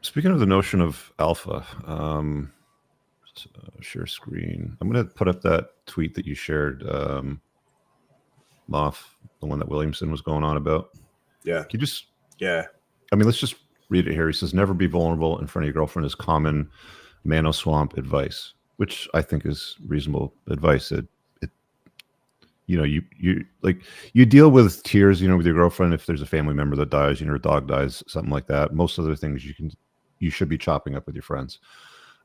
Speaking of the notion of alpha, share screen. I'm going to put up that tweet that you shared, Moff, the one that Williamson was going on about. Yeah. Can you just? Yeah. I mean, let's just read it here. He says, "Never be vulnerable in front of your girlfriend is common Mano Swamp advice," which I think is reasonable advice. You deal with tears, with your girlfriend if there's a family member that dies, a dog dies, something like that. Most other things you should be chopping up with your friends.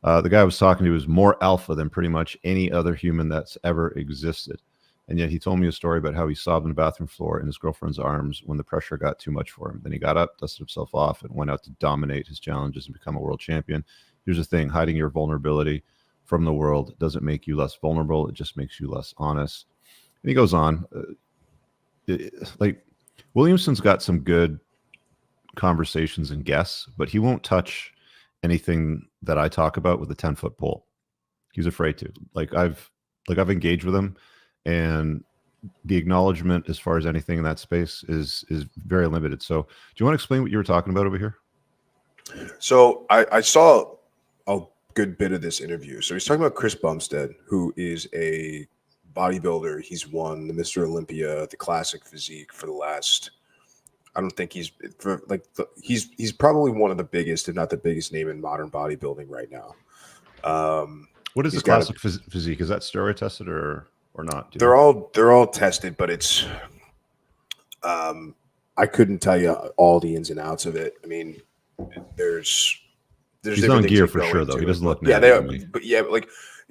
The guy I was talking to was more alpha than pretty much any other human that's ever existed. And yet he told me a story about how he sobbed on the bathroom floor in his girlfriend's arms when the pressure got too much for him. Then he got up, dusted himself off, and went out to dominate his challenges and become a world champion. Here's the thing: hiding your vulnerability from the world doesn't make you less vulnerable. It just makes you less honest. And he goes on, Williamson's got some good conversations and guests, but he won't touch anything that I talk about with a 10-foot pole. He's afraid to. I've engaged with him, and the acknowledgement as far as anything in that space is very limited. So do you want to explain what you were talking about over here? So I saw a good bit of this interview. So he's talking about Chris Bumstead, who is a bodybuilder. He's won the Mr. Olympia, the classic physique for the last, I don't think he's probably one of the biggest, if not the biggest name in modern bodybuilding right now. What is the classic physique? Is that steroid tested or not? They're all tested, but it's I couldn't tell you all the ins and outs of it. I mean, there's he's on gear for sure though. He doesn't look yeah, they are,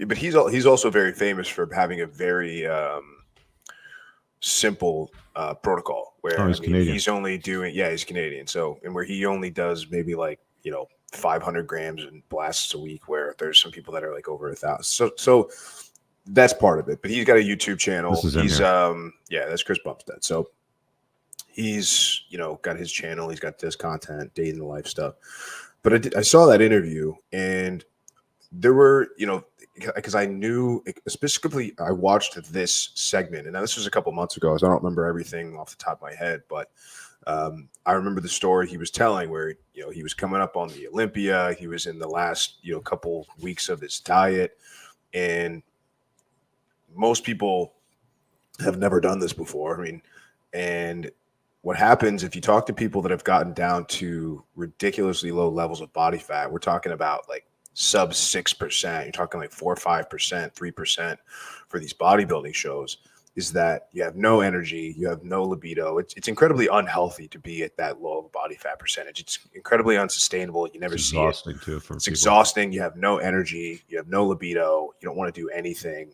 but he's also very famous for having a very simple protocol where he's Canadian. He's only doing he's Canadian. So, and where he only does maybe 500 grams and blasts a week, where there's some people that are like over 1,000. So that's part of it. But he's got a YouTube channel. That's Chris Bumstead. So he's got his channel. He's got this content, day in the life stuff. But I saw that interview, and there were because I knew specifically, I watched this segment, and now this was a couple months ago, so I don't remember everything off the top of my head, but I remember the story he was telling where he was coming up on the Olympia. He was in the last couple weeks of his diet, and most people have never done this before. I mean, and what happens if you talk to people that have gotten down to ridiculously low levels of body fat? We're talking about sub 6%. You're talking 4 or 5%, 3% for these bodybuilding shows. Is that you have no energy, you have no libido. It's incredibly unhealthy to be at that low of a body fat percentage. It's incredibly unsustainable. You never see it. It's exhausting. You have no energy. You have no libido. You don't want to do anything.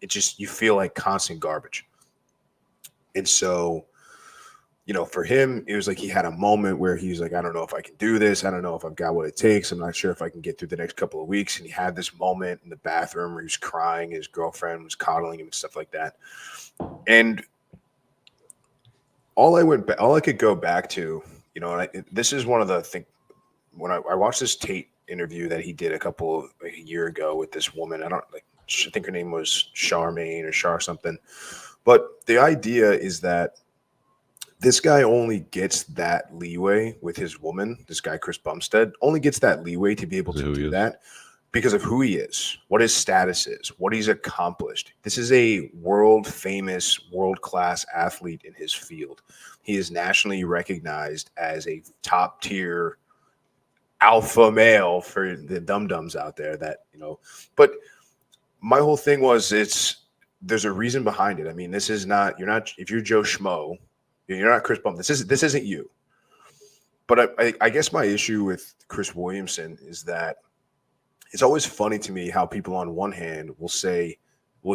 You feel like constant garbage. And so, for him, it was like he had a moment where he was like, I don't know if I can do this. I don't know if I've got what it takes. I'm not sure if I can get through the next couple of weeks. And he had this moment in the bathroom where he was crying. His girlfriend was coddling him and stuff like that. And all I could go back to, this is one of the things when I watched this Tate interview that he did a year ago with this woman. I think her name was Charmaine or Char something. But the idea is that this guy only gets that leeway with his woman. This guy, Chris Bumstead, only gets that leeway to be able to do that because of who he is, what his status is, what he's accomplished. This is a world-famous, world-class athlete in his field. He is nationally recognized as a top-tier alpha male for the dum-dums out there But my whole thing was there's a reason behind it. I mean, if you're Joe Schmo, you're not Chris Bump. This isn't you. But I guess my issue with Chris Williamson is that it's always funny to me how people on one hand will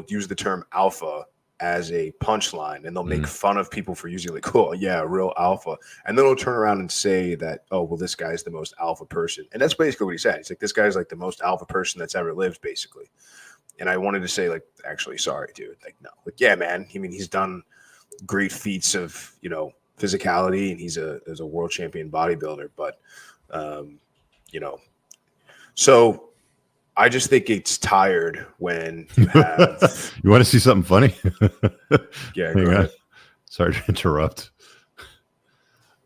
use the term alpha as a punchline, and they'll make fun of people for using real alpha. And then they'll turn around and say that, oh, well, this guy's the most alpha person. And that's basically what he said. He's like, this guy's the most alpha person that's ever lived, basically. And I wanted to say, actually, sorry, dude. No. Yeah, man. I mean, he's done great feats of physicality, and he's a world champion bodybuilder, but so I just think it's tired when you have you want to see something funny? Yeah, go ahead. Sorry to interrupt.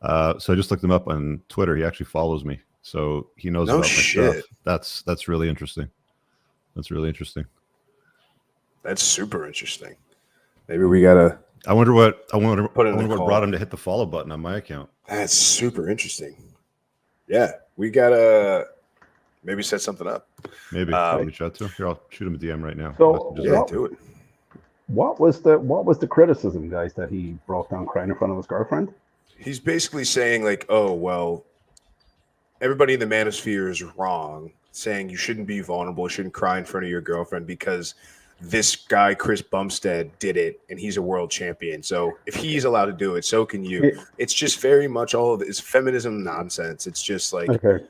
So I just looked him up on Twitter. He actually follows me, So he knows No about my shit. stuff. That's really interesting. That's really interesting. That's super interesting. Maybe we gotta I wonder what put in a what call. brought him to hit the follow button on my account. That's super interesting. Yeah, we gotta maybe set something up. Maybe I'll reach out to him. Here, I'll shoot him a DM right now. So Yeah, do it. what was the criticism, guys, that he broke down crying in front of his girlfriend? He's basically saying like, oh well, everybody in the manosphere is wrong, saying you shouldn't be vulnerable, shouldn't cry in front of your girlfriend because this guy Chris Bumstead did it and he's a world champion. So if he's allowed to do it, so can you. It's just very much all of it's feminism nonsense. It's just like, okay.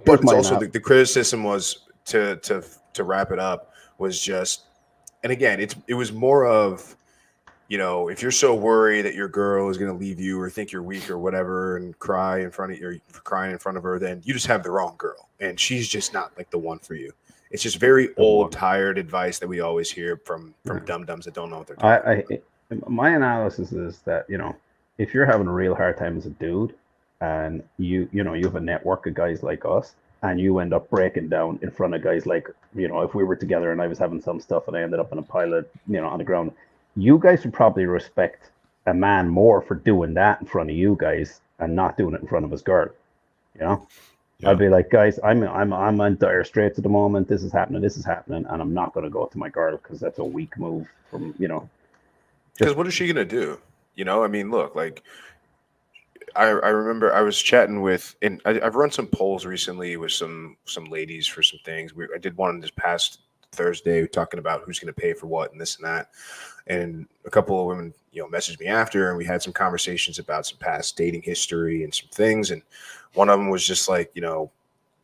but it's also the criticism was to wrap it up was just, and again, it was more of, you know, if you're so worried that your girl is going to leave you or think you're weak or whatever and cry in front of you, crying in front of her, then you just have the wrong girl and she's just not like the one for you. It's just very old, tired advice that we always hear from dum-dums that don't know what they're talking about. My analysis is that, you know, if you're having a real hard time as a dude and you have a network of guys like us and you end up breaking down in front of guys like, you know, if we were together and I was having some stuff and I ended up in a pile of, you know, on the ground, you guys would probably respect a man more for doing that in front of you guys and not doing it in front of his girl, you know? Yeah. I'd be like, guys, I'm on dire straits at the moment. This is happening, and I'm not going to go to my girl because that's a weak move from, you know. Because what is she going to do? You know, I mean, look, like, I remember I was chatting with, and I've run some polls recently with some ladies for some things. I did one this past Thursday talking about who's going to pay for what and this and that. And a couple of women, you know, messaged me after, and we had some conversations about some past dating history and some things. And one of them was just like, you know,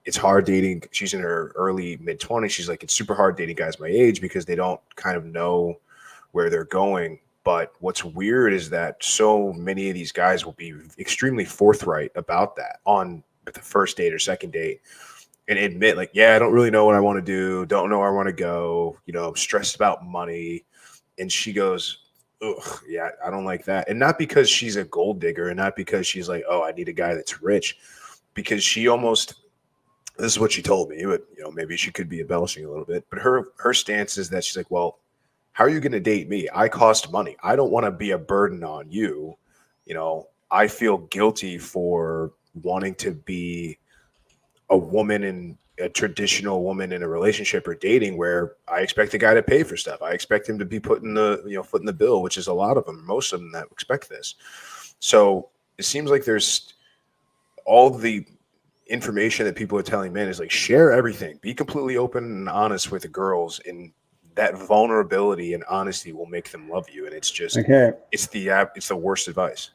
it's hard dating. She's in her early mid-20s. She's like, it's super hard dating guys my age because they don't kind of know where they're going. But what's weird is that so many of these guys will be extremely forthright about that on the first date or second date and admit like, yeah, I don't really know what I want to do. Don't know where I want to go. You know, I'm stressed about money. And she goes, ugh, yeah, I don't like that. And not because she's a gold digger and not because she's like, oh, I need a guy that's rich, because she almost, this is what she told me, but, you know, maybe she could be embellishing a little bit, but her stance is that she's like, well, how are you going to date me? I cost money. I don't want to be a burden on you. You know, I feel guilty for wanting to be a woman in a traditional woman in a relationship or dating where I expect the guy to pay for stuff. I expect him to be putting the, you know, foot in the bill, which is a lot of them, most of them that expect this. So it seems like there's all the information that people are telling men is like, share everything, be completely open and honest with the girls, and that vulnerability and honesty will make them love you. And it's just, it's the worst advice.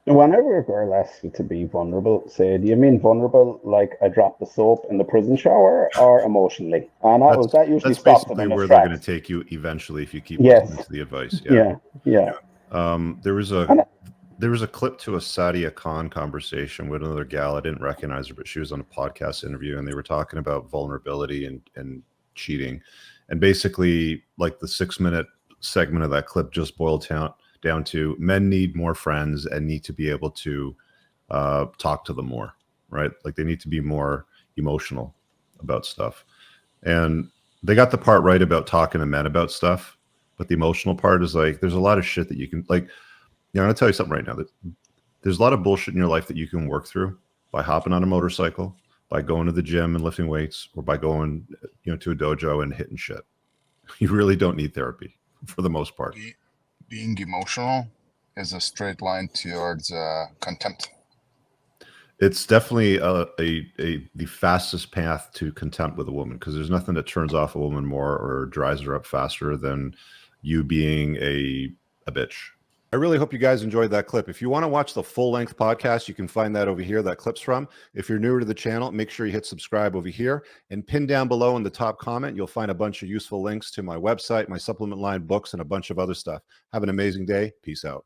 Whenever a girl asks you to be vulnerable, say, do you mean vulnerable like I dropped the soap in the prison shower, or emotionally? And that usually that's stops basically them where they're going to take you eventually if you keep listening to the advice. Yeah. There was a clip to a Sadia Khan conversation with another gal. I didn't recognize her, but she was on a podcast interview, and they were talking about vulnerability and cheating. And basically, like the 6-minute segment of that clip just boiled down to men need more friends and need to be able to talk to them more, right? Like they need to be more emotional about stuff. And they got the part right about talking to men about stuff, but the emotional part is like, there's a lot of shit that you can, like, you know, I'm gonna tell you something right now, that there's a lot of bullshit in your life that you can work through by hopping on a motorcycle, by going to the gym and lifting weights, or by going, you know, to a dojo and hitting shit. You really don't need therapy for the most part. Being emotional is a straight line towards contempt. It's definitely the fastest path to contempt with a woman, because there's nothing that turns off a woman more or dries her up faster than you being a bitch. I really hope you guys enjoyed that clip. If you want to watch the full-length podcast, you can find that over here, that clip's from. If you're newer to the channel, make sure you hit subscribe over here, and pin down below in the top comment, you'll find a bunch of useful links to my website, my supplement line, books, and a bunch of other stuff. Have an amazing day. Peace out.